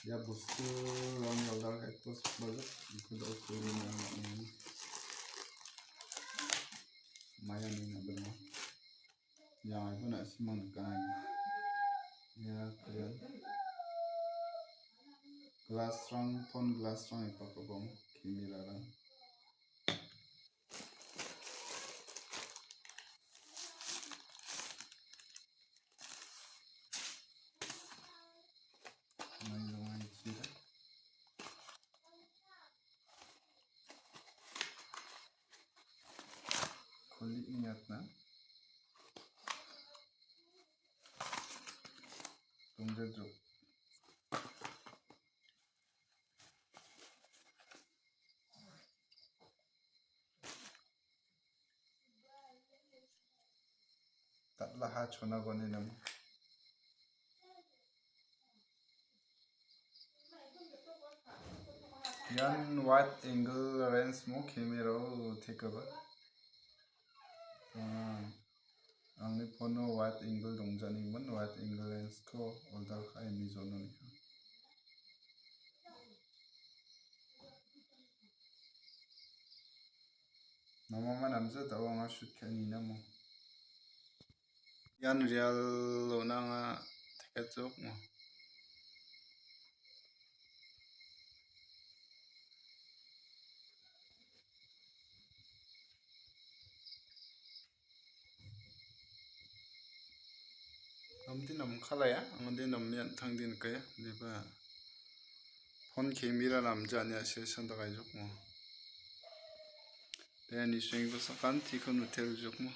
Ya bustu orang yollar ekos banyak itu usulnya ini maya nih benar yang itu nak simang kan ya kalian glass rang phone glass rang ipakobong kimira rang Kuli ingat na tunggu tak lahat chona goni nam yan wide angle lens mo camera thikaba आंनि फनाव wide angle दंजानिमोन wide angle लेन्सखौ अर्डार खालामनाय जनानै nama namza dawa nga shoot kani namo yan real lo na nga tiket jok mo namdi nam khalaya angdi nam yan thangdin kaya diba phone camera namja nya session da kai jok mo then ni swing ba sakan tikon hotel jok mo